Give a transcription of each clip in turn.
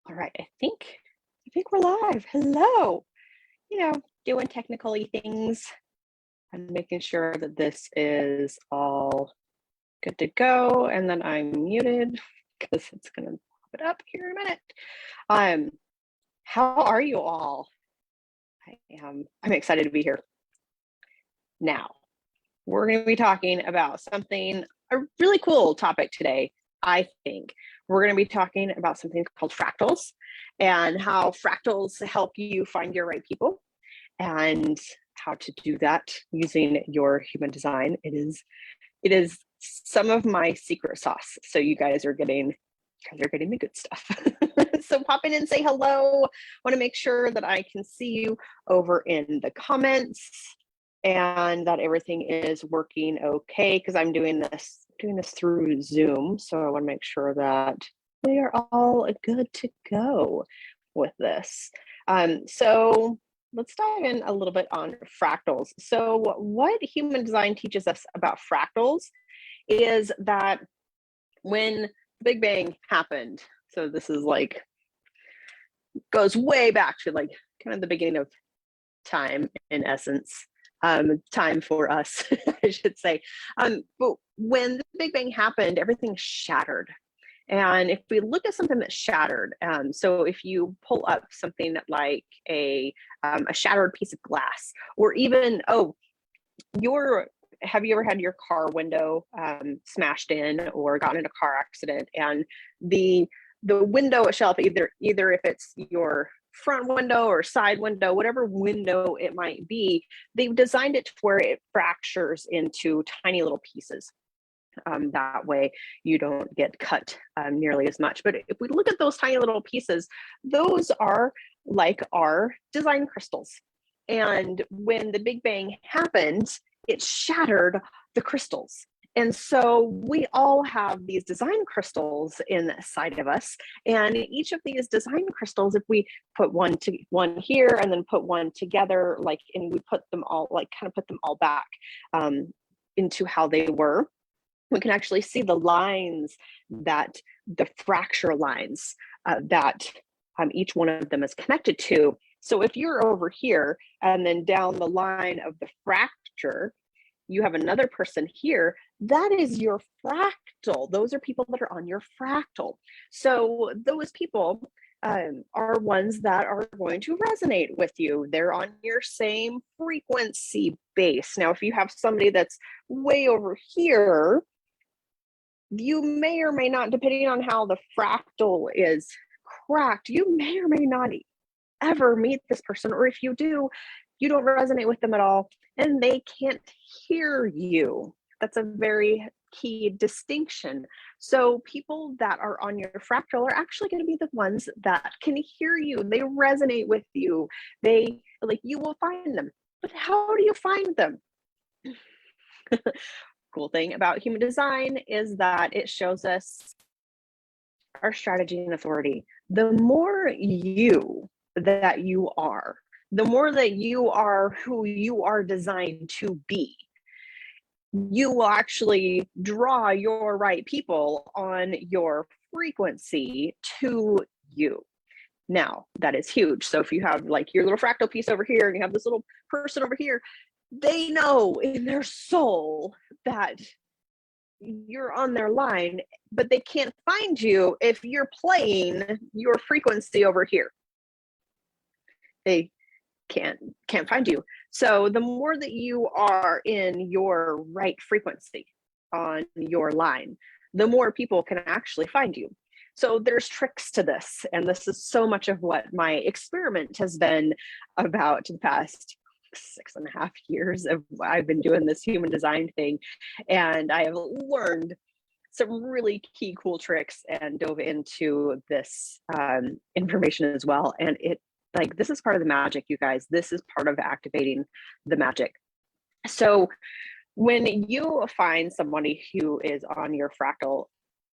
All right, I think we're live. Hello. Doing technical things. I'm making sure that this is all good to go, and then I'm muted because it's gonna pop it up here in a minute. How are you all? I'm excited to be here. Now, we're going to be talking about a really cool topic today. I think we're going to be talking about something called fractals and how fractals help you find your right people and how to do that using your human design. It is some of my secret sauce. So you guys are getting the good stuff. So pop in and say hello. Want to make sure that I can see you over in the comments and that everything is working okay, because I'm doing this through Zoom. So I want to make sure that they are all good to go with this. So let's dive in a little bit on fractals. So what human design teaches us about fractals is that when the Big Bang happened, so this is like, goes way back to like kind of the beginning of time in essence, time for us, I should say. But when the Big Bang happened, everything shattered. And if we look at something that's shattered, so if you pull up something like a shattered piece of glass, or even, have you ever had your car window smashed in or gotten in a car accident, and the window itself, either if it's your front window or side window, whatever window it might be, they've designed it to where it fractures into tiny little pieces. That way you don't get cut nearly as much. But if we look at those tiny little pieces, those are like our design crystals. And when the Big Bang happened, it shattered the crystals. And so we all have these design crystals inside of us. And each of these design crystals, if we put one here and then put one together, and we put them all, kind of put them all back into how they were, we can actually see the lines, that the fracture lines that each one of them is connected to. So if you're over here and then down the line of the fracture, you have another person here, that is your fractal. Those are people that are on your fractal. So those people are ones that are going to resonate with you. They're on your same frequency base. Now, if you have somebody that's way over here, you may or may not, depending on how the fractal is cracked, you may or may not ever meet this person, or if you do, you don't resonate with them at all and they can't hear you. That's a very key distinction. So people that are on your fractal are actually going to be the ones that can hear you. They resonate with you. You will find them. But how do you find them? Cool thing about human design is that it shows us our strategy and authority. The more that you are, the more that you are who you are designed to be, you will actually draw your right people on your frequency to you. Now, that is huge. So if you have your little fractal piece over here and you have this little person over here, they know in their soul that you're on their line, but they can't find you if you're playing your frequency over here. They can't find you. So the more that you are in your right frequency on your line, the more people can actually find you. So there's tricks to this, and this is so much of what my experiment has been about the past 6.5 years of I've been doing this human design thing, and I have learned some really key cool tricks and dove into this information as well. And this is part of the magic, you guys. This is part of activating the magic. So when you find somebody who is on your fractal,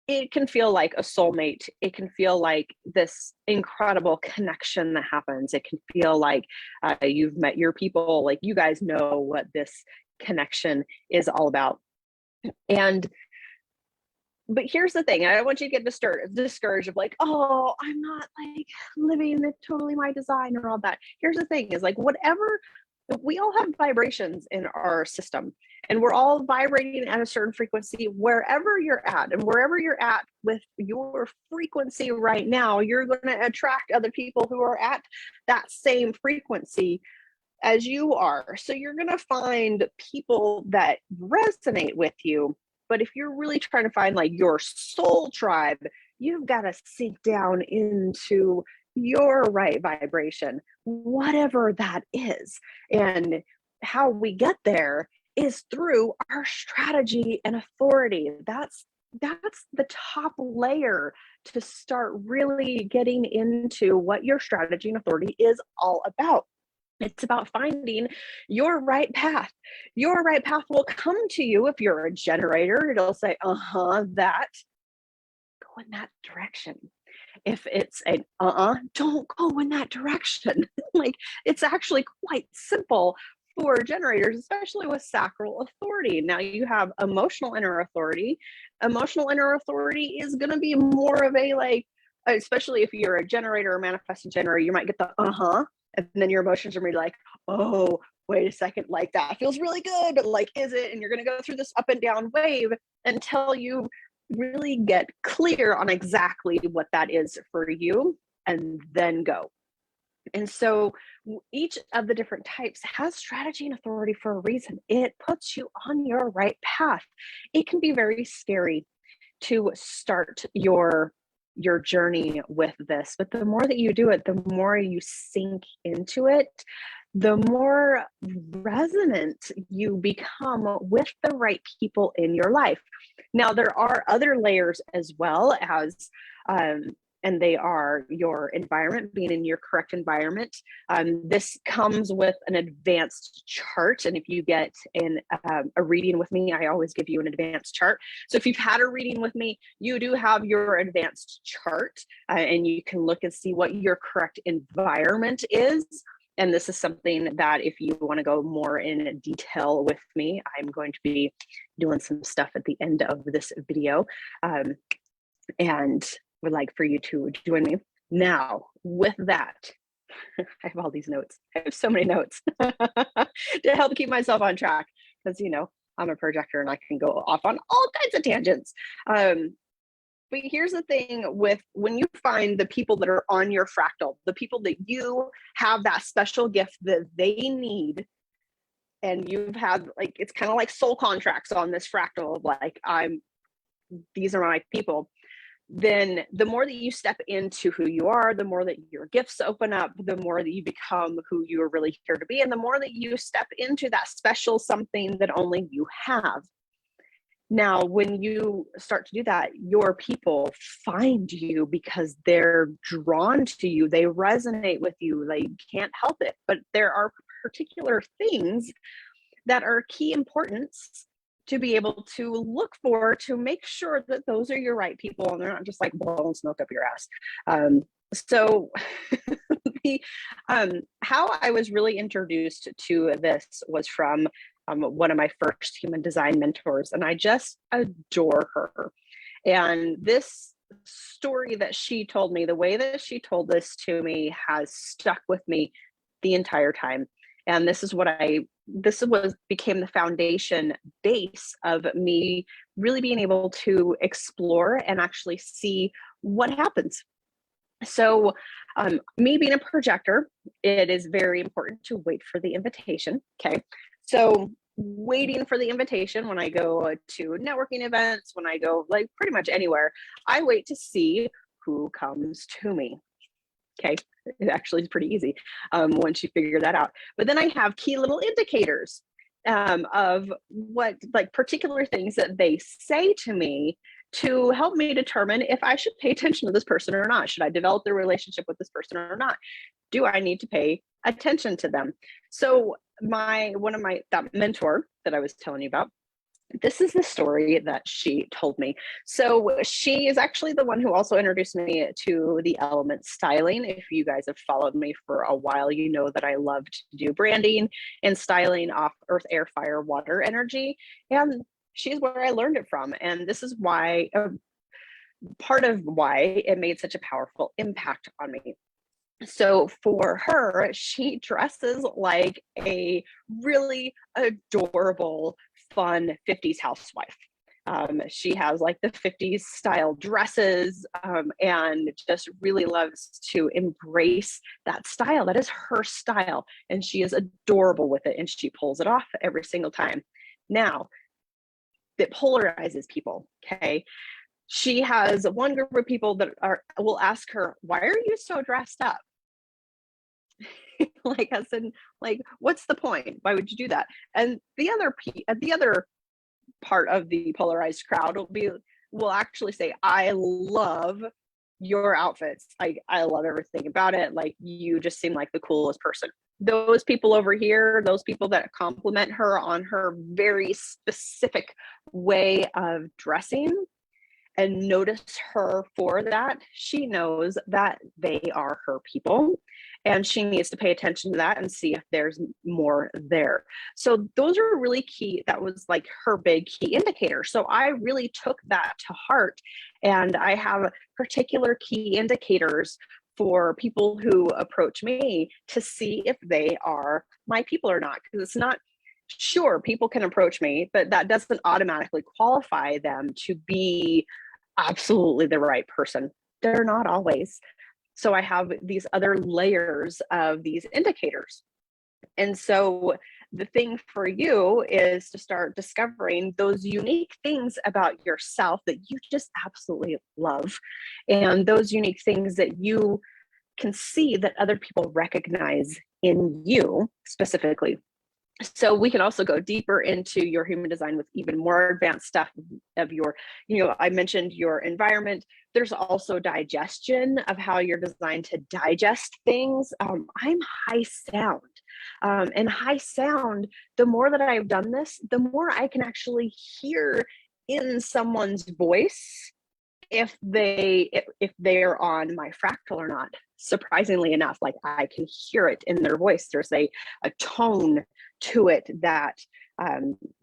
it can feel like a soulmate. It can feel like this incredible connection that happens. It can feel like you've met your people, like you guys know what this connection is all about. And But here's the thing, I don't want you to get discouraged of like, oh, I'm not like living totally my design or all that. Here's the thing is like, whatever, we all have vibrations in our system, and we're all vibrating at a certain frequency wherever you're at. And wherever you're at with your frequency right now, you're going to attract other people who are at that same frequency as you are. So you're going to find people that resonate with you. But if you're really trying to find like your soul tribe, you've got to sink down into your right vibration, whatever that is. And how we get there is through our strategy and authority. That's the top layer to start really getting into what your strategy and authority is all about. It's about finding your right path. Your right path will come to you if you're a generator. It'll say, that, go in that direction. If it's an don't go in that direction. Like, it's actually quite simple for generators, especially with sacral authority. Now you have emotional inner authority. Emotional inner authority is going to be more of a like, especially if you're a generator or manifesting generator, you might get the and then your emotions are going to be like, oh, wait a second, like that feels really good, but like, is it? And you're going to go through this up and down wave until you really get clear on exactly what that is for you, and then go. And so each of the different types has strategy and authority for a reason. It puts you on your right path. It can be very scary to start your journey with this, but the more that you do it, the more you sink into it, the more resonant you become with the right people in your life. Now, there are other layers as well as and they are your environment, being in your correct environment. This comes with an advanced chart. And if you get a reading with me, I always give you an advanced chart. So if you've had a reading with me, you do have your advanced chart, and you can look and see what your correct environment is. And this is something that if you want to go more in detail with me, I'm going to be doing some stuff at the end of this video. And would like for you to join me. Now, with that, I have all these notes. I have so many notes to help keep myself on track because, I'm a projector and I can go off on all kinds of tangents. But here's the thing with when you find the people that are on your fractal, the people that you have that special gift that they need, and you've had like, it's kind of like soul contracts on this fractal of like, these are my people. Then the more that you step into who you are, the more that your gifts open up, the more that you become who you are really here to be, and the more that you step into that special something that only you have. Now, when you start to do that, your people find you because they're drawn to you. They resonate with you. They can't help it. But there are particular things that are key importance to be able to look for to make sure that those are your right people and they're not just like blowing smoke up your ass. So how I was really introduced to this was from one of my first human design mentors, and I just adore her. And this story that she told me, the way that she told this to me has stuck with me the entire time. And this became the foundation base of me really being able to explore and actually see what happens. So me being a projector, it is very important to wait for the invitation. Okay. So waiting for the invitation when I go to networking events, when I go like pretty much anywhere, I wait to see who comes to me. Okay, it actually is pretty easy once you figure that out. But then I have key little indicators of what like particular things that they say to me to help me determine if I should pay attention to this person or not. Should I develop the relationship with this person or not? Do I need to pay attention to them? So that mentor that I was telling you about, this is the story that she told me. So she is actually the one who also introduced me to the element styling. If you guys have followed me for a while, you know that I love to do branding and styling off earth, air, fire, water energy. And she's where I learned it from. And this is why, part of why it made such a powerful impact on me. So for her, she dresses like a really adorable, fun 50s housewife. She has like the 50s style dresses, and just really loves to embrace that style. That is her style. And she is adorable with it. And she pulls it off every single time. Now, that polarizes people. Okay. She has one group of people that will ask her, why are you so dressed up? Like I said, like, what's the point? Why would you do that? And the other part of the polarized crowd will actually say, I love your outfits. I love everything about it. Like, you just seem like the coolest person. Those people over here, those people that compliment her on her very specific way of dressing and notice her for that, she knows that they are her people, and she needs to pay attention to that and see if there's more there. So those are really key. That was like her big key indicator. So I really took that to heart, and I have particular key indicators for people who approach me to see if they are my people or not. Because it's not, sure, people can approach me, but that doesn't automatically qualify them to be absolutely the right person. They're not always. So I have these other layers of these indicators. And so the thing for you is to start discovering those unique things about yourself that you just absolutely love, and those unique things that you can see that other people recognize in you specifically. So we can also go deeper into your human design with even more advanced stuff of your, I mentioned your environment. There's also digestion of how you're designed to digest things. I'm high sound. And high sound, the more that I've done this, the more I can actually hear in someone's voice if they're on my fractal or not. Surprisingly enough, like, I can hear it in their voice. There's a tone to it that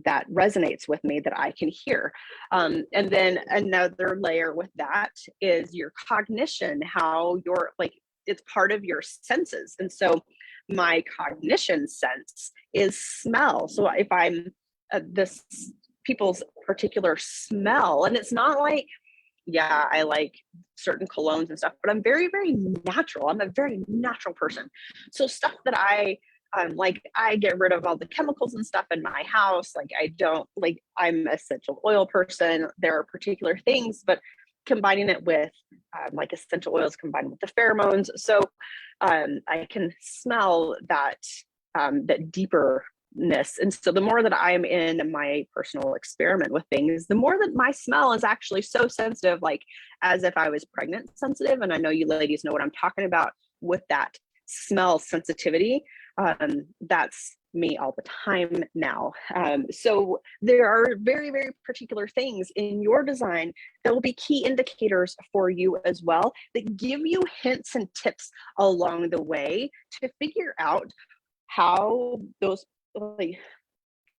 that resonates with me, that I can hear. And then another layer with that is your cognition, how you're like, it's part of your senses. And so my cognition sense is smell. So if I'm this people's particular smell, and it's not like, yeah, I like certain colognes and stuff, but I'm very, very natural. I'm a very natural person. So stuff that I like, I get rid of all the chemicals and stuff in my house. Like, I don't like, I'm an essential oil person. There are particular things, but combining it with like essential oils combined with the pheromones. So I can smell that, that deeper. And so the more that I'm in my personal experiment with things, the more that my smell is actually so sensitive, like as if I was pregnant sensitive. And I know you ladies know what I'm talking about with that smell sensitivity. That's me all the time now. So there are very, very particular things in your design that will be key indicators for you as well, that give you hints and tips along the way to figure out how those, like,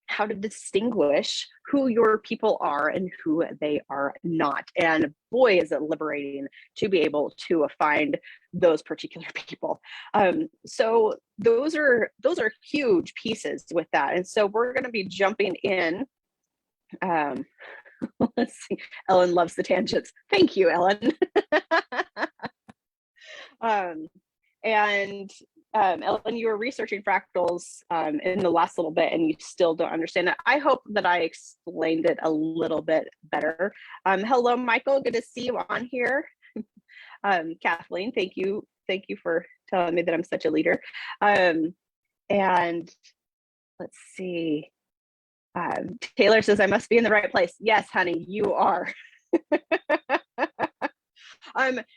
how to distinguish who your people are and who they are not. And boy, is it liberating to be able to find those particular people. So those are huge pieces with that. And so we're going to be jumping in. Let's see. Ellen loves the tangents. Thank you, Ellen. Ellen, you were researching fractals in the last little bit, and you still don't understand it. I hope that I explained it a little bit better. Hello, Michael. Good to see you on here. Kathleen, thank you for telling me that I'm such a leader. And let's see. Taylor says, I must be in the right place. Yes, honey, you are.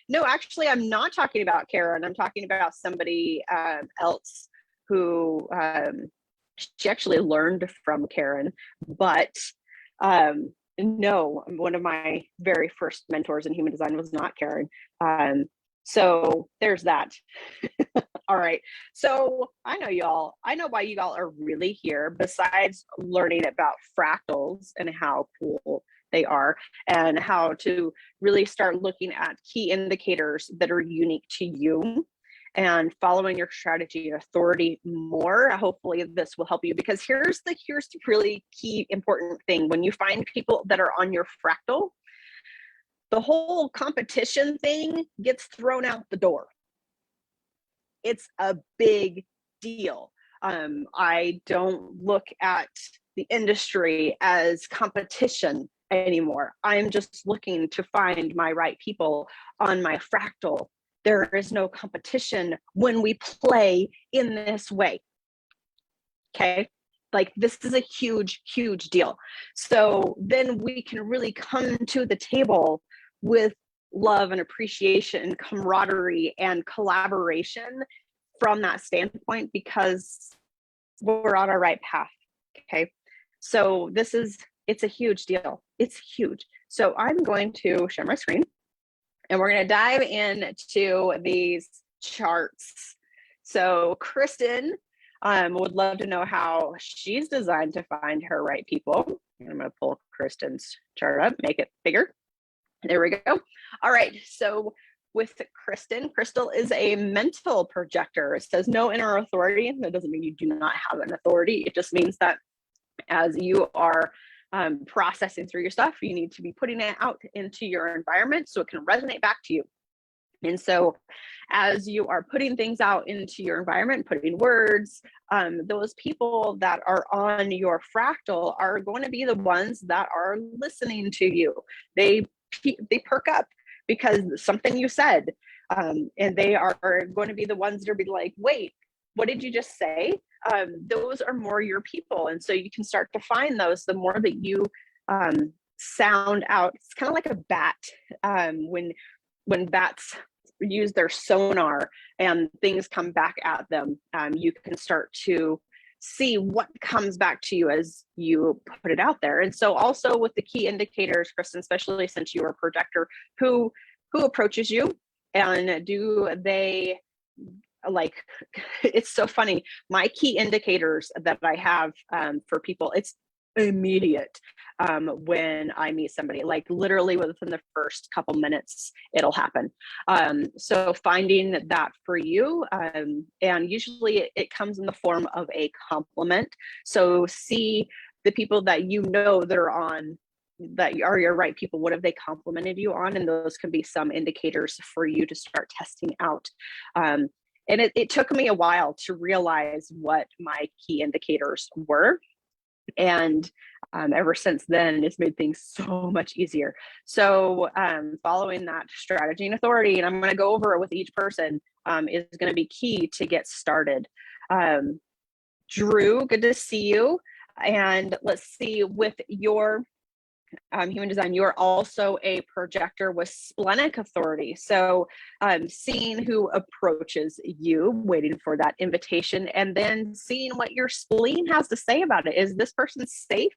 No, actually, I'm not talking about Karen. I'm talking about somebody else who she actually learned from Karen. But no, one of my very first mentors in human design was not Karen. So there's that. All right. So I know why y'all are really here, besides learning about fractals and how cool they are, and how to really start looking at key indicators that are unique to you and following your strategy and authority more. Hopefully this will help you, because here's the really key important thing. When you find people that are on your fractal, the whole competition thing gets thrown out the door. It's a big deal. I don't look at the industry as competition anymore. I'm just looking to find my right people on my fractal. There is no competition when we play in this way. Okay. Like, this is a huge, huge deal. So then we can really come to the table with love and appreciation and camaraderie and collaboration from that standpoint, because we're on our right path. Okay. So it's a huge deal. It's huge. So I'm going to share my screen and we're going to dive into these charts. So Kristen would love to know how she's designed to find her right people. I'm going to pull Kristen's chart up, make it bigger. There we go. All right. So with Kristen, Crystal is a mental projector. It says no inner authority. That doesn't mean you do not have an authority. It just means that as you are processing through your stuff, you need to be putting it out into your environment so it can resonate back to you. And so as you are putting things out into your environment, putting words, those people that are on your fractal are going to be the ones that are listening to you. They perk up because something you said, and they are going to be the ones that are be like, wait, what did you just say? Those are more your people. And so you can start to find those the more that you sound out. It's kind of like a bat. When bats use their sonar and things come back at them, you can start to see what comes back to you as you put it out there. And so also with the key indicators, Kristen, especially since you are a projector, who approaches you, and do they, like, it's so funny. My key indicators that I have for people, it's immediate. When I meet somebody, like literally within the first couple minutes, it'll happen. So finding that for you, and usually it comes in the form of a compliment. So see the people that you know that are on, that are your right people, what have they complimented you on? And those can be some indicators for you to start testing out. And it took me a while to realize what my key indicators were. And ever since then, it's made things so much easier. So following that strategy and authority, and I'm going to go over it with each person, is going to be key to get started. Drew, good to see you. And let's see, with your human design, you're also a projector with splenic authority. So seeing who approaches you, waiting for that invitation, and then seeing what your spleen has to say about it. Is this person safe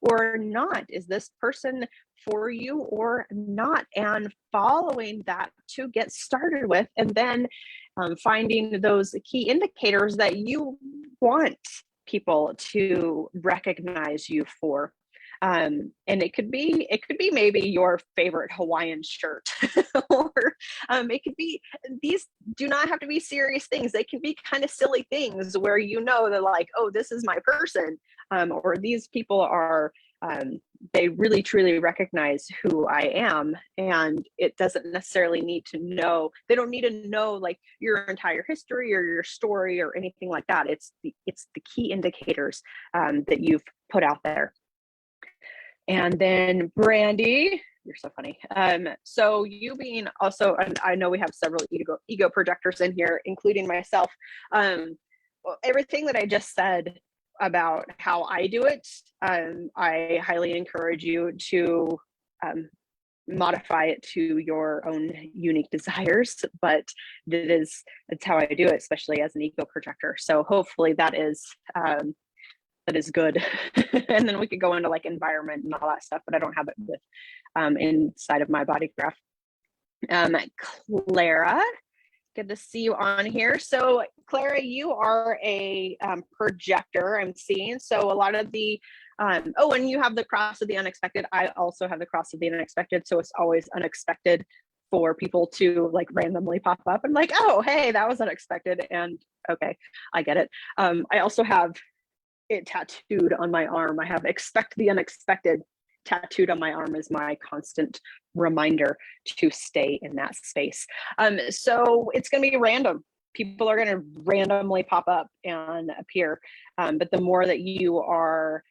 or not? Is this person for you or not? And following that to get started with, and then finding those key indicators that you want people to recognize you for. And it could be maybe your favorite Hawaiian shirt, or it could be, these do not have to be serious things. They can be kind of silly things where you know they're like, oh, this is my person, or these people are, they really truly recognize who I am. And it doesn't necessarily need to know, they don't need to know like your entire history or your story or anything like that. It's the key indicators that you've put out there. And then Brandy, you're so funny. So you being also, and I know we have several ego projectors in here, including myself. Everything that I just said about how I do it, I highly encourage you to modify it to your own unique desires, but it's how I do it, especially as an ego projector. So hopefully that is good. And then we could go into like environment and all that stuff, but I don't have it with inside of my body graph. Clara, Good to see you on here. So Clara, you are a projector, I'm seeing. So a lot of the, oh, and you have the cross of the unexpected. I also have the cross of the unexpected. So it's always unexpected for people to like randomly pop up and like, oh, hey, that was unexpected. And okay, I get it. I also have it tattooed on my arm. I have expect the unexpected tattooed on my arm as my constant reminder to stay in that space. So it's going to be random. People are going to randomly pop up and appear. But the more that you are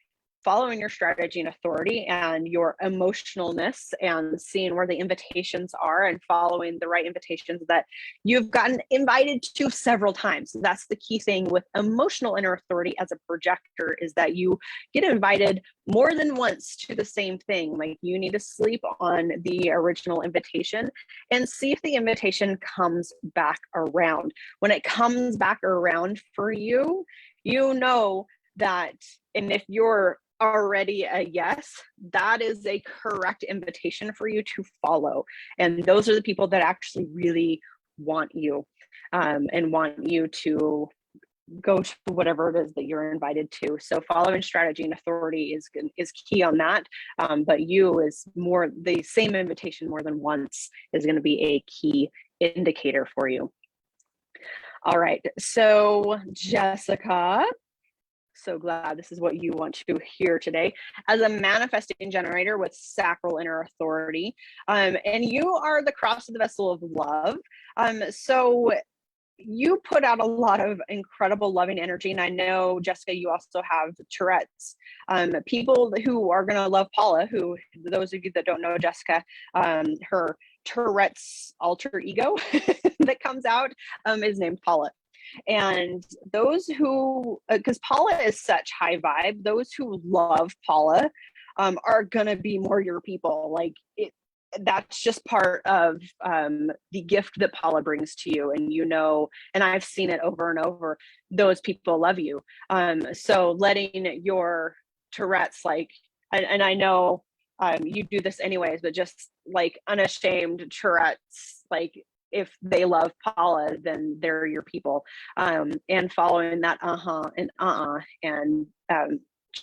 following your strategy and authority and your emotionalness and seeing where the invitations are and following the right invitations that you've gotten invited to several times. That's the key thing with emotional inner authority as a projector, is that you get invited more than once to the same thing. Like, you need to sleep on the original invitation and see if the invitation comes back around. When it comes back around for you, you know that, and if you're already a yes, that is a correct invitation for you to follow. And those are the people that actually really want you, and want you to go to whatever it is that you're invited to. So following strategy and authority is key on that. But you is more, the same invitation more than once is going to be a key indicator for you. All right, so Jessica, so glad this is what you want to hear today. As a manifesting generator with sacral inner authority, and you are the cross of the vessel of love. So you put out a lot of incredible loving energy. And I know, Jessica, you also have Tourette's. People who are going to love Paula, who, those of you that don't know Jessica, her Tourette's alter ego that comes out is named Paula. And those who, because Paula is such high vibe, those who love Paula are going to be more your people. Like, that's just part of the gift that Paula brings to you. And you know, and I've seen it over and over, those people love you. So letting your Tourette's, like, and I know you do this anyways, but just like unashamed Tourette's, like, if they love Paula, then they're your people. And following that and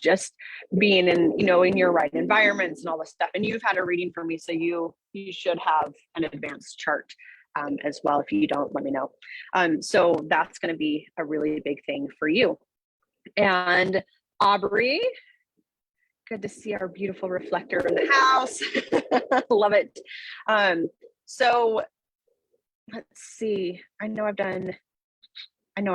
just being in, you know, in your right environments and all this stuff. And you've had a reading for me, so you should have an advanced chart as well. If you don't, let me know. So that's going to be a really big thing for you. And Aubrey, good to see our beautiful reflector in the house. Love it. So let's see. I know I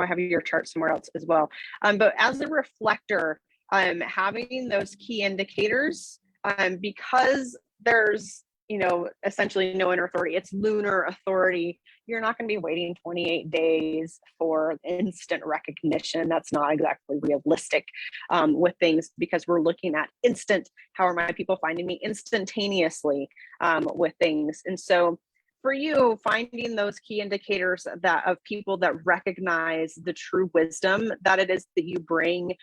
have your chart somewhere else as well. But as a reflector, having those key indicators, because there's, you know, essentially no inner authority, it's lunar authority. You're not going to be waiting 28 days for instant recognition. That's not exactly realistic with things, because we're looking at instant. How are my people finding me instantaneously with things? And so for you, finding those key indicators that of people that recognize the true wisdom that it is that you bring,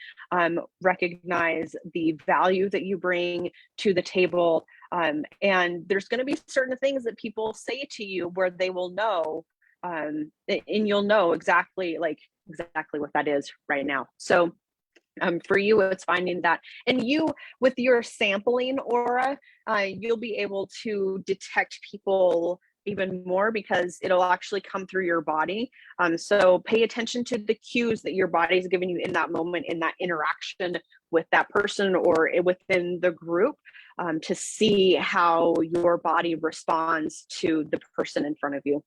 recognize the value that you bring to the table. And there's going to be certain things that people say to you where they will know, and you'll know exactly what that is right now. So for you, it's finding that, and you, with your sampling aura, you'll be able to detect people even more, because it'll actually come through your body. So pay attention to the cues that your body is giving you in that moment, in that interaction with that person or within the group, to see how your body responds to the person in front of you.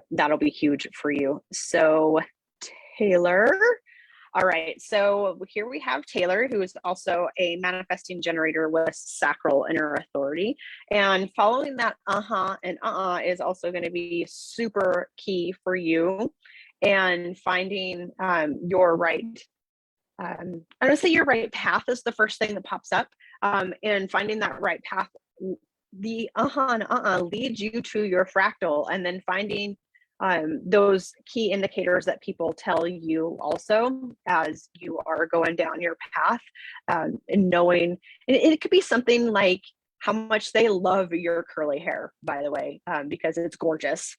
That'll be huge for you. So Taylor. All right, so here we have Taylor, who is also a manifesting generator with sacral inner authority. And following that is also going to be super key for you. And finding your right, I'm going to say your right path is the first thing that pops up. And finding that right path, the leads you to your fractal, and then finding those key indicators that people tell you also as you are going down your path, and knowing, it could be something like how much they love your curly hair, by the way, because it's gorgeous.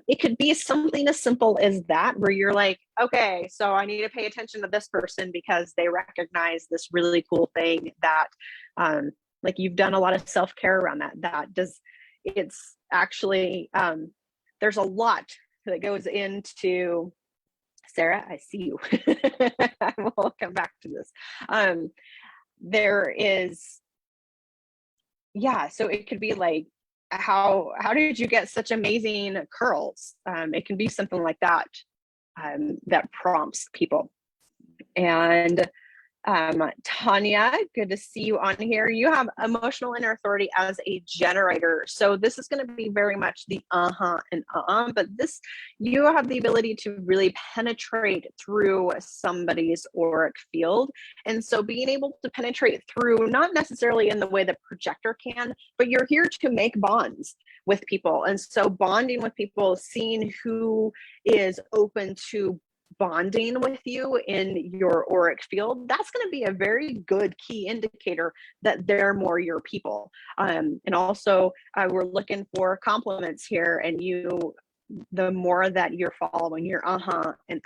It could be something as simple as that, where you're like, okay, so I need to pay attention to this person because they recognize this really cool thing that, like, you've done a lot of self-care around it's actually, there's a lot that goes into, Sarah, I see you. We'll come back to this. There is, yeah, so it could be like, how did you get such amazing curls? It can be something like that, that prompts people. And Tanya, good to see you on here. You have emotional inner authority as a generator. So this is going to be very much the and but this, you have the ability to really penetrate through somebody's auric field. And so being able to penetrate through, not necessarily in the way the projector can, but you're here to make bonds with people. And so bonding with people, seeing who is open to bonding with you in your auric field, that's going to be a very good key indicator that they're more your people. And also, we're looking for compliments here, and the more that you're following your and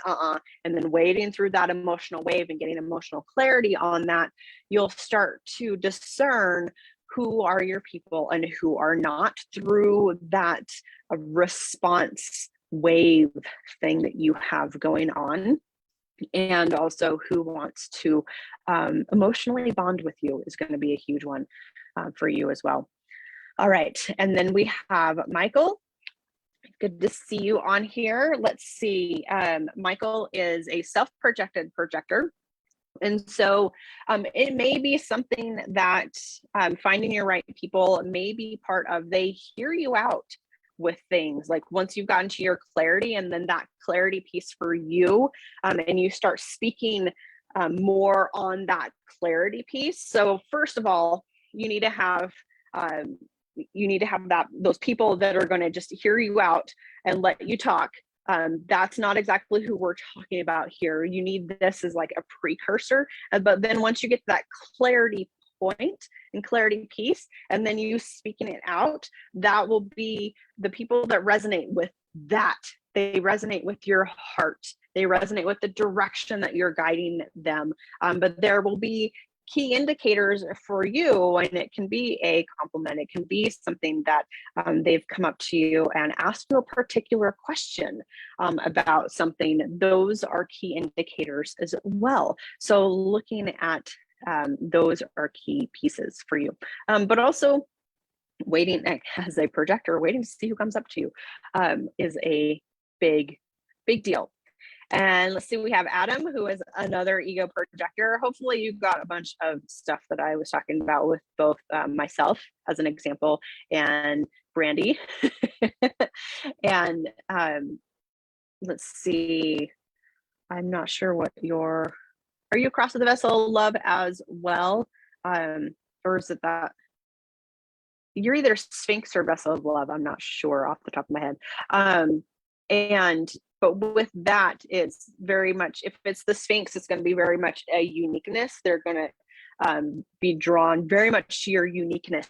then wading through that emotional wave and getting emotional clarity on that, you'll start to discern who are your people and who are not through that response wave thing that you have going on. And also who wants to emotionally bond with you is going to be a huge one for you as well. All right, and then we have Michael. Good to see you on here. Let's see. Michael is a self-projected projector. And so it may be something that finding your right people may be part of. They hear you out with things, like once you've gotten to your clarity, and then that clarity piece for you, and you start speaking more on that clarity piece. So first of all, you need to have those people that are going to just hear you out and let you talk. That's not exactly who we're talking about here. You need this as like a precursor, but then once you get to that clarity point and clarity piece, and then you speaking it out, that will be the people that resonate with that. They resonate with your heart. They resonate with the direction that you're guiding them. But there will be key indicators for you, and it can be a compliment. It can be something that they've come up to you and asked you a particular question about something. Those are key indicators as well. So looking at those are key pieces for you. But also waiting as a projector, waiting to see who comes up to you is a big deal. And let's see, we have Adam, who is another ego projector. Hopefully you got a bunch of stuff that I was talking about with both myself as an example and Brandy. And let's see, I'm not sure what are you across the vessel love as well? Or is it that you're either Sphinx or vessel of love? I'm not sure off the top of my head. But with that, it's very much, if it's the Sphinx, it's going to be very much a uniqueness. They're going to be drawn very much to your uniqueness,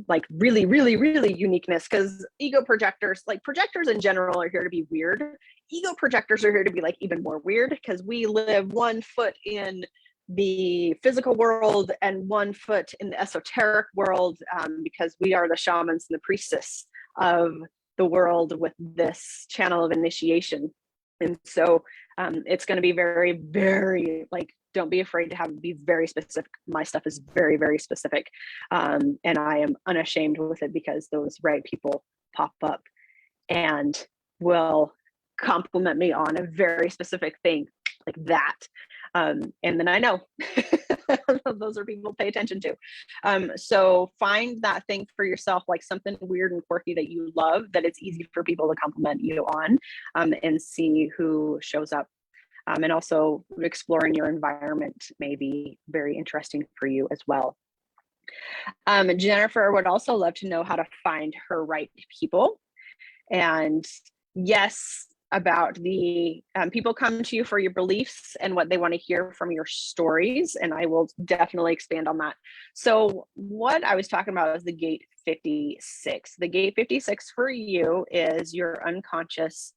like really, really, really uniqueness, because ego projectors, like projectors in general, are here to be weird. Ego projectors are here to be like even more weird, because we live 1 foot in the physical world and 1 foot in the esoteric world, because we are the shamans and the priestess of the world with this channel of initiation. And so it's going to be very, very, like, don't be afraid to be very specific. My stuff is very, very specific. And I am unashamed with it, because those right people pop up and will compliment me on a very specific thing like that. And then I know those are people to pay attention to. So find that thing for yourself, like something weird and quirky that you love, that it's easy for people to compliment you on, and see who shows up. And also exploring your environment may be very interesting for you as well. Jennifer would also love to know how to find her right people. And yes, about the people come to you for your beliefs and what they want to hear from your stories, and I will definitely expand on that. So what I was talking about is the gate 56. The gate 56 for you is your unconscious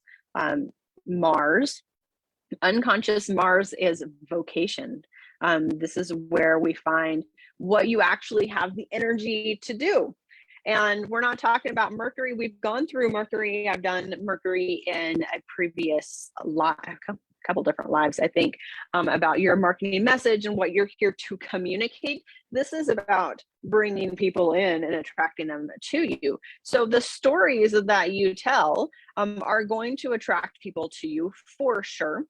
Mars. Unconscious Mars is vocation. This is where we find what you actually have the energy to do. And we're not talking about Mercury. We've gone through Mercury. I've done Mercury in a previous couple different lives, I think, about your marketing message and what you're here to communicate. This is about bringing people in and attracting them to you. So the stories that you tell are going to attract people to you for sure.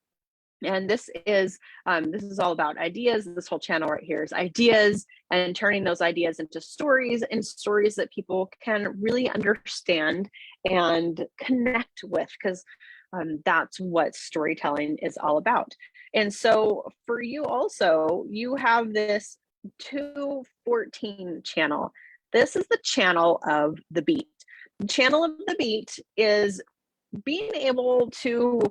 And this is all about ideas. This whole channel right here is ideas, and turning those ideas into stories, and stories that people can really understand and connect with, because that's what storytelling is all about. And so for you also, you have this 214 channel. This is the channel of the beat. The channel of the beat is being able to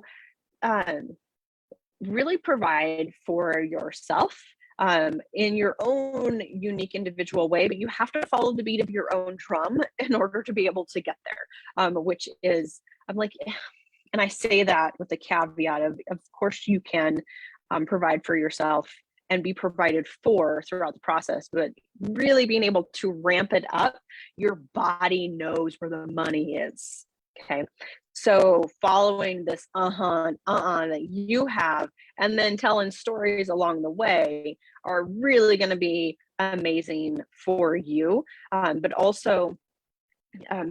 really provide for yourself in your own unique individual way, but you have to follow the beat of your own drum in order to be able to get there, which is, I'm like, and I say that with the caveat of course you can provide for yourself and be provided for throughout the process, but really being able to ramp it up, your body knows where the money is. Okay. So following this that you have, and then telling stories along the way, are really going to be amazing for you. But also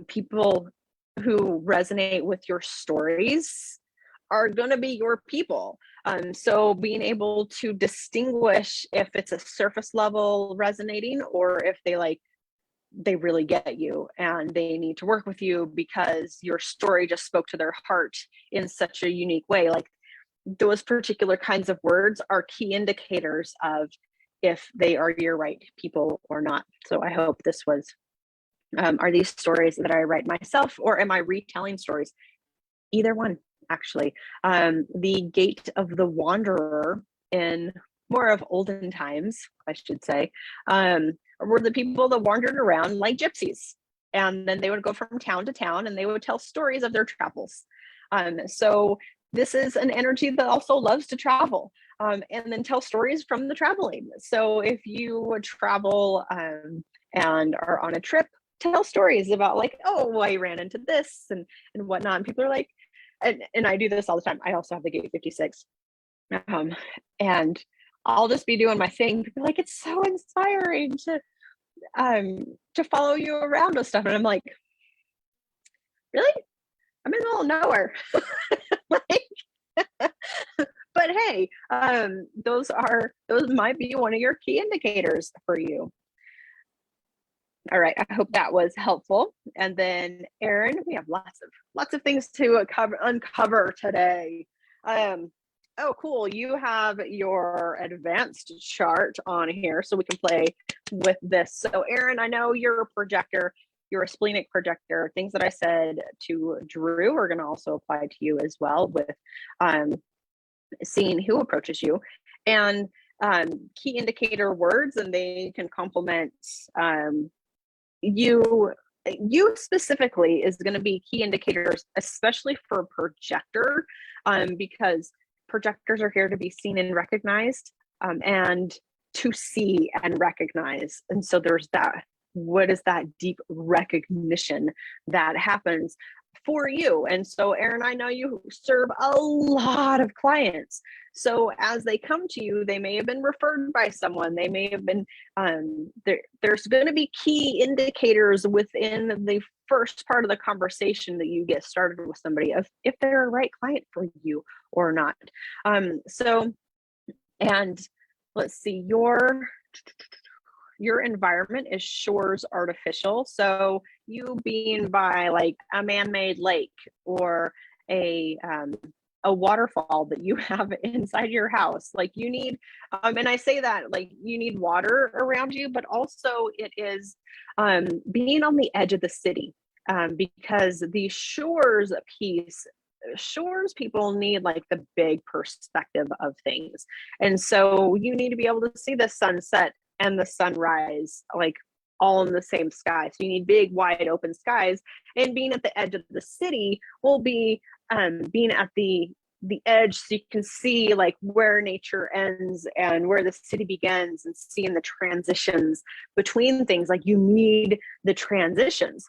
people who resonate with your stories are going to be your people. So being able to distinguish if it's a surface level resonating, or if they really get you and they need to work with you because your story just spoke to their heart in such a unique way. Like, those particular kinds of words are key indicators of if they are your right people or not. So I hope this was, are these stories that I write myself, or am I retelling stories? Either one, actually. The gate of the wanderer, in more of olden times, I should say, were the people that wandered around like gypsies. And then they would go from town to town and they would tell stories of their travels. So this is an energy that also loves to travel, and then tell stories from the traveling. So if you travel and are on a trip, tell stories about like, oh, I ran into this and whatnot. And people are like, and I do this all the time. I also have the gate 56. And I'll just be doing my thing. People are like, it's so inspiring to follow you around with stuff. And I'm like, really? I'm in the middle of nowhere. Like, but hey, those might be one of your key indicators for you. All right, I hope that was helpful. And then Erin, we have lots of things to uncover today. Oh, cool. You have your advanced chart on here, so we can play with this. So Erin, I know you're a projector, you're a splenic projector. Things that I said to Drew are going to also apply to you as well, with seeing who approaches you, and key indicator words, and they can complement you specifically is going to be key indicators, especially for a projector, because projectors are here to be seen and recognized, and to see and recognize. And so there's that, what is that deep recognition that happens for you? And so Erin, I know you serve a lot of clients. So as they come to you, they may have been referred by someone, they may have been, there's going to be key indicators within the first part of the conversation that you get started with somebody of if they're a right client for you or not. So, and let's see, your environment is shores artificial. So you being by like a man-made lake or a waterfall that you have inside your house, like you need, and I say that like you need water around you, but also it is being on the edge of the city, because the shores piece shores people need like the big perspective of things. And so you need to be able to see the sunset and the sunrise like all in the same sky. So you need big, wide open skies. And being at the edge of the city will be being at the edge, so you can see like where nature ends and where the city begins, and seeing the transitions between things. Like you need the transitions.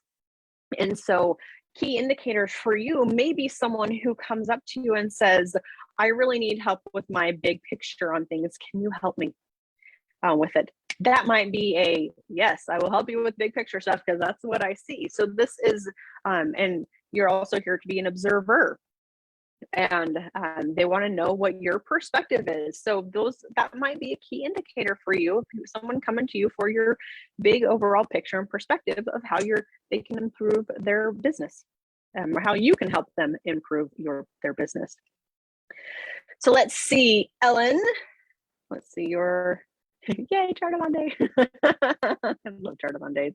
And so key indicators for you may be someone who comes up to you and says, I really need help with my big picture on things. Can you help me with it? That might be a yes, I will help you with big picture stuff because that's what I see. So this is, and you're also here to be an observer, and they want to know what your perspective is. So that might be a key indicator for you. Someone coming to you for your big overall picture and perspective of how they can improve their business, or how you can help them improve their business. So let's see, Ellen. Let's see your yay, Chart of Monday. I love Chart of Mondays.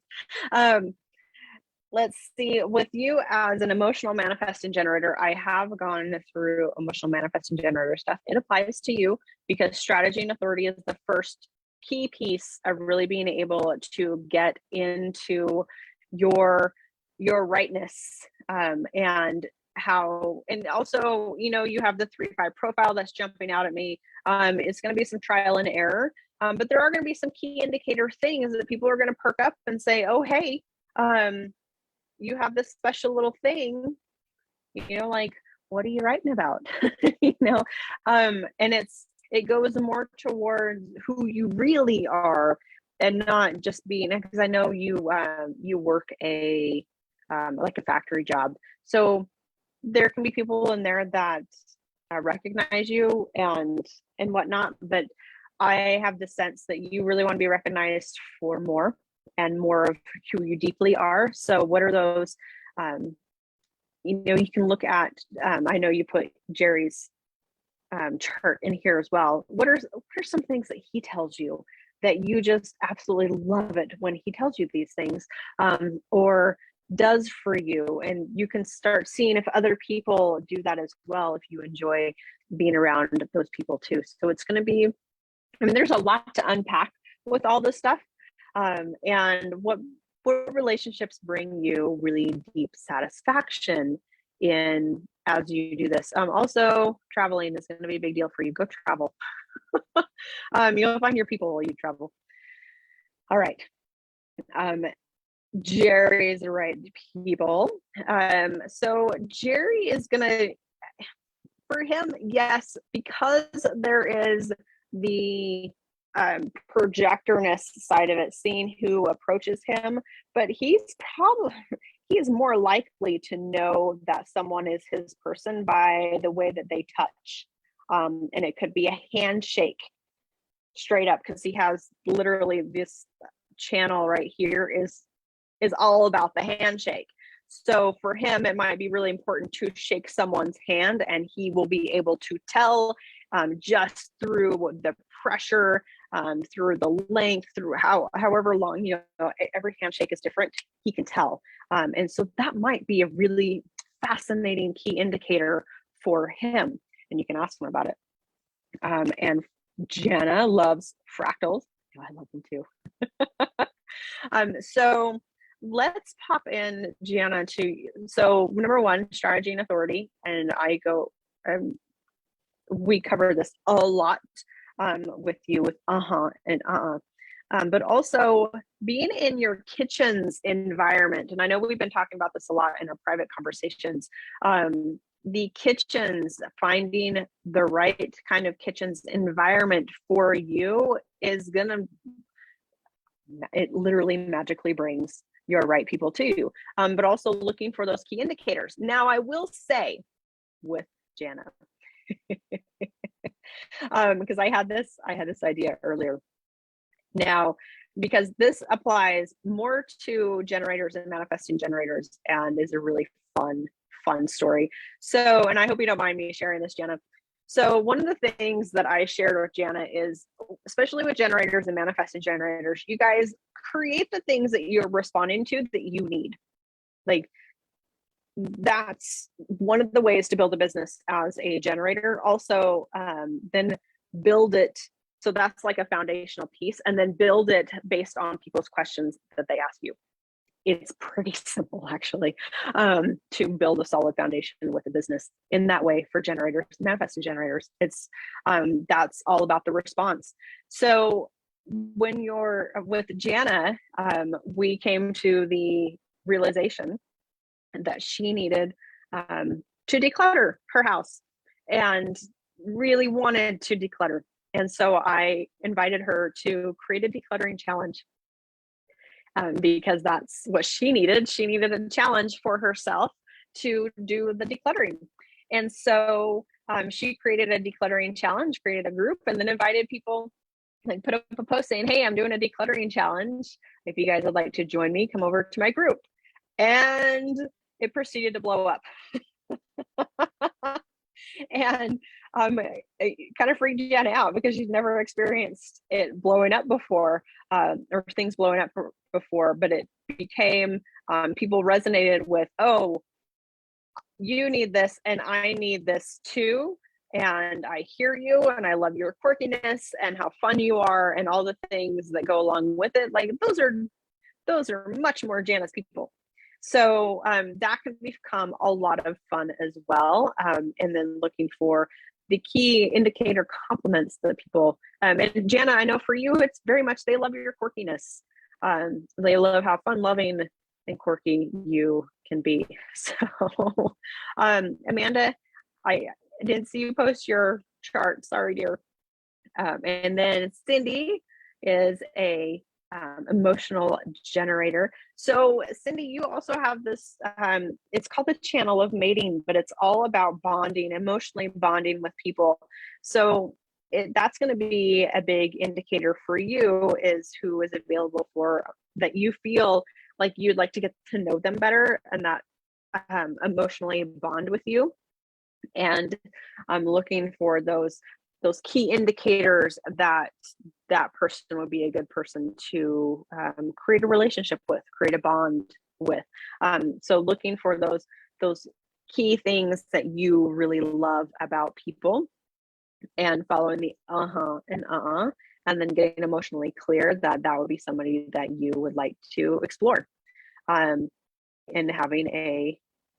Let's see, with you as an emotional manifesting generator, I have gone through emotional manifesting generator stuff. It applies to you because strategy and authority is the first key piece of really being able to get into your rightness, and how, and also, you have the 3-5 profile that's jumping out at me. It's going to be some trial and error, but there are going to be some key indicator things that people are going to perk up and say, oh, hey, you have this special little thing, like, what are you writing about? And it goes more towards who you really are, and not just being, because I know you work like a factory job. So there can be people in there that recognize you and whatnot, but I have the sense that you really want to be recognized for more and more of who you deeply are. So what are those, you can look at, I know you put Jerry's chart in here as well. What are some things that he tells you that you just absolutely love it when he tells you these things, or does for you? And you can start seeing if other people do that as well, if you enjoy being around those people too. So it's going to be, there's a lot to unpack with all this stuff. And what relationships bring you really deep satisfaction in as you do this. Also, traveling is going to be a big deal for you. Go travel. You'll find your people while you travel. All right. Jerry's the right people. So Jerry is going to, for him, yes, because there is the projectorness side of it, seeing who approaches him, but he is more likely to know that someone is his person by the way that they touch, and it could be a handshake straight up, because he has literally this channel right here is all about the handshake. So for him, it might be really important to shake someone's hand, and he will be able to tell just through the pressure, through the length, through however long, every handshake is different. He can tell. And so that might be a really fascinating key indicator for him. And you can ask him about it. And Jenna loves fractals. Oh, I love them too. So let's pop in Gianna so number one, strategy and authority. And we cover this a lot with you with and but also being in your kitchen's environment. And I know we've been talking about this a lot in our private conversations. The kitchens, finding the right kind of kitchen's environment for you is it literally magically brings your right people to you. But also looking for those key indicators. Now, I will say with Jana, because I had this idea earlier. Now, because this applies more to generators and manifesting generators, and is a really fun story. So, and I hope you don't mind me sharing this, Jana. So one of the things that I shared with Jana is, especially with generators and manifesting generators, you guys create the things that you're responding to that you need. Like, that's one of the ways to build a business as a generator. Also, then build it. So that's like a foundational piece, and then build it based on people's questions that they ask you. It's pretty simple, actually, to build a solid foundation with a business in that way for generators, manifesting generators. It's that's all about the response. So when you're with Jana, we came to the realization that she needed to declutter her house and really wanted to declutter. And so I invited her to create a decluttering challenge. Because that's what she needed. She needed a challenge for herself to do the decluttering. And so she created a decluttering challenge, created a group, and then invited people, like put up a post saying, hey, I'm doing a decluttering challenge. If you guys would like to join me, come over to my group. And it proceeded to blow up. And it kind of freaked Jen out because she's never experienced it blowing up before, or things blowing up before, but it became, people resonated with, oh, you need this and I need this too. And I hear you and I love your quirkiness and how fun you are and all the things that go along with it. Like those are much more Janice people. So that can become a lot of fun as well. And then looking for the key indicator compliments that people, and Jana, I know for you, it's very much, they love your quirkiness. They love how fun loving and quirky you can be. So Amanda, I didn't see you post your chart. Sorry, dear. And then Cindy is a emotional generator. So Cindy, you also have this, it's called the channel of mating, but it's all about bonding, emotionally bonding with people. So that's going to be a big indicator for you, is who is available for that you feel like you'd like to get to know them better and that emotionally bond with you. And I'm looking for those key indicators that that person would be a good person to create a relationship with, create a bond with. So looking for those key things that you really love about people, and following the and then getting emotionally clear that that would be somebody that you would like to explore and having a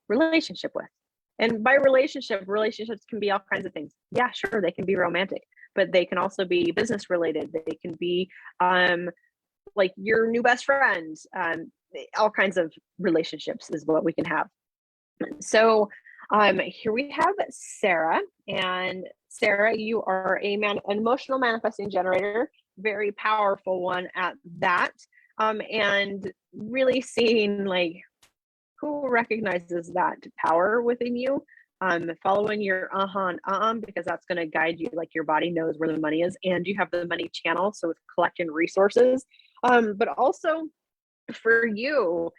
relationship with. And by relationship, relationships can be all kinds of things. Yeah, sure, they can be romantic, but they can also be business related. They can be like your new best friend. All kinds of relationships is what we can have. So here we have Sarah. And Sarah, you are an emotional manifesting generator, very powerful one at that. And really seeing like who recognizes that power within you, following your because that's going to guide you. Like your body knows where the money is, and you have the money channel, so it's collecting resources. But also for you,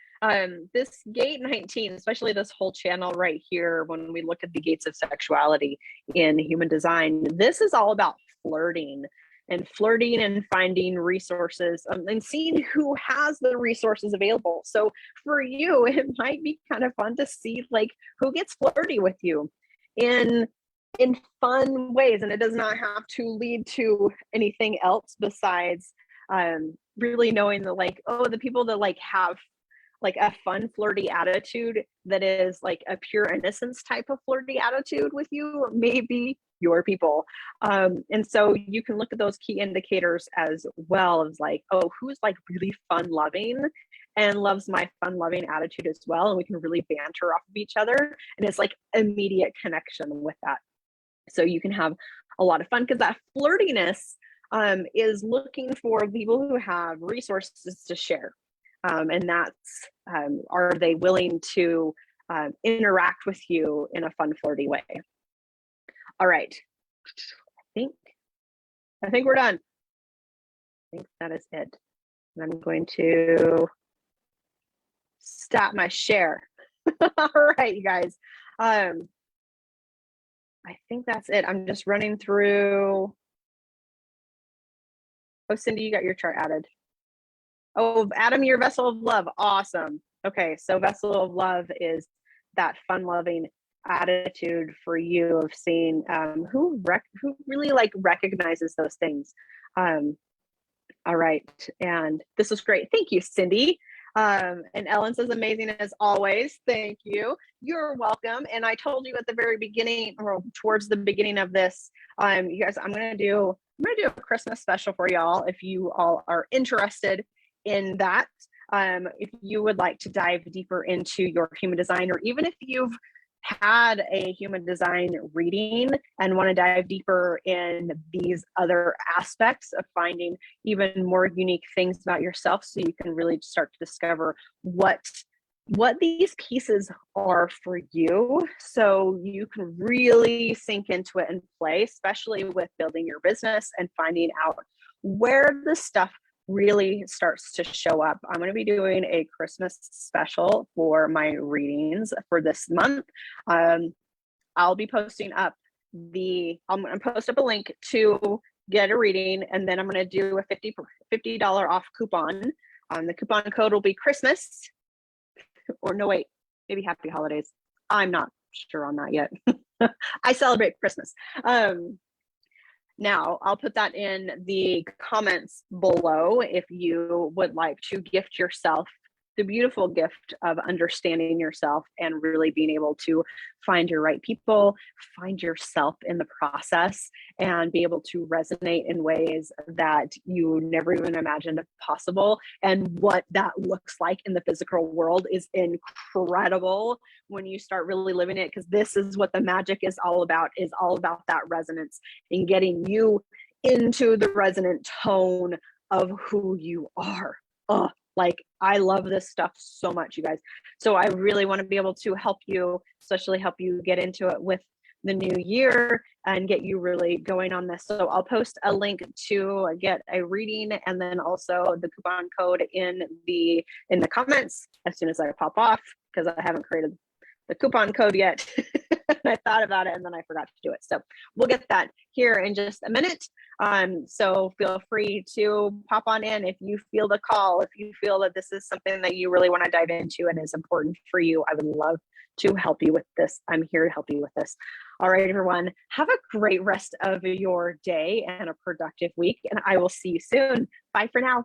this gate 19, especially this whole channel right here, when we look at the gates of sexuality in human design, this is all about flirting and finding resources, and seeing who has the resources available. So for you, it might be kind of fun to see like who gets flirty with you in fun ways. And it does not have to lead to anything else besides really knowing that like, oh, the people that like have like a fun flirty attitude that is like a pure innocence type of flirty attitude with you, maybe your people. And so you can look at those key indicators as well as like, oh, who's like really fun loving and loves my fun loving attitude as well. And we can really banter off of each other. And it's like immediate connection with that. So you can have a lot of fun because that flirtiness is looking for people who have resources to share. And that's, are they willing to interact with you in a fun, flirty way? All right. I think we're done. I think that is it. And I'm going to stop my share. All right, you guys. I think that's it. I'm just running through. Oh, Cindy, you got your chart added. Oh, Adam, your vessel of love. Awesome. Okay, so vessel of love is that fun-loving attitude for you of seeing who really like recognizes those things. All right, and this was great. Thank you, Cindy. And Ellen says, amazing as always. Thank you. You're welcome. And I told you at the very beginning, or towards the beginning of this, you guys, I'm gonna do a Christmas special for y'all if you all are interested in that. If you would like to dive deeper into your human design, or even if you've had a human design reading and want to dive deeper in these other aspects of finding even more unique things about yourself, so you can really start to discover what these pieces are for you, so you can really sink into it and play, especially with building your business and finding out where the stuff really starts to show up. I'm going to be doing a Christmas special for my readings for this month. I'll be posting up I'm going to post up a link to get a reading, and then I'm going to do a $50 off coupon. The coupon code will be Christmas, or no, wait, maybe Happy Holidays. I'm not sure on that yet. I celebrate Christmas. Now, I'll put that in the comments below if you would like to gift yourself the beautiful gift of understanding yourself and really being able to find your right people, find yourself in the process, and be able to resonate in ways that you never even imagined possible. And what that looks like in the physical world is incredible when you start really living it, because this is what the magic is all about that resonance and getting you into the resonant tone of who you are. Like, I love this stuff so much, you guys. So I really want to be able to help you, especially help you get into it with the new year and get you really going on this. So I'll post a link to get a reading, and then also the coupon code in the comments as soon as I pop off, because I haven't created the coupon code yet. I thought about it and then I forgot to do it. So we'll get that here in just a minute. So feel free to pop on in if you feel the call, if you feel that this is something that you really want to dive into and is important for you. I would love to help you with this. I'm here to help you with this. All right, everyone, have a great rest of your day and a productive week, and I will see you soon. Bye for now.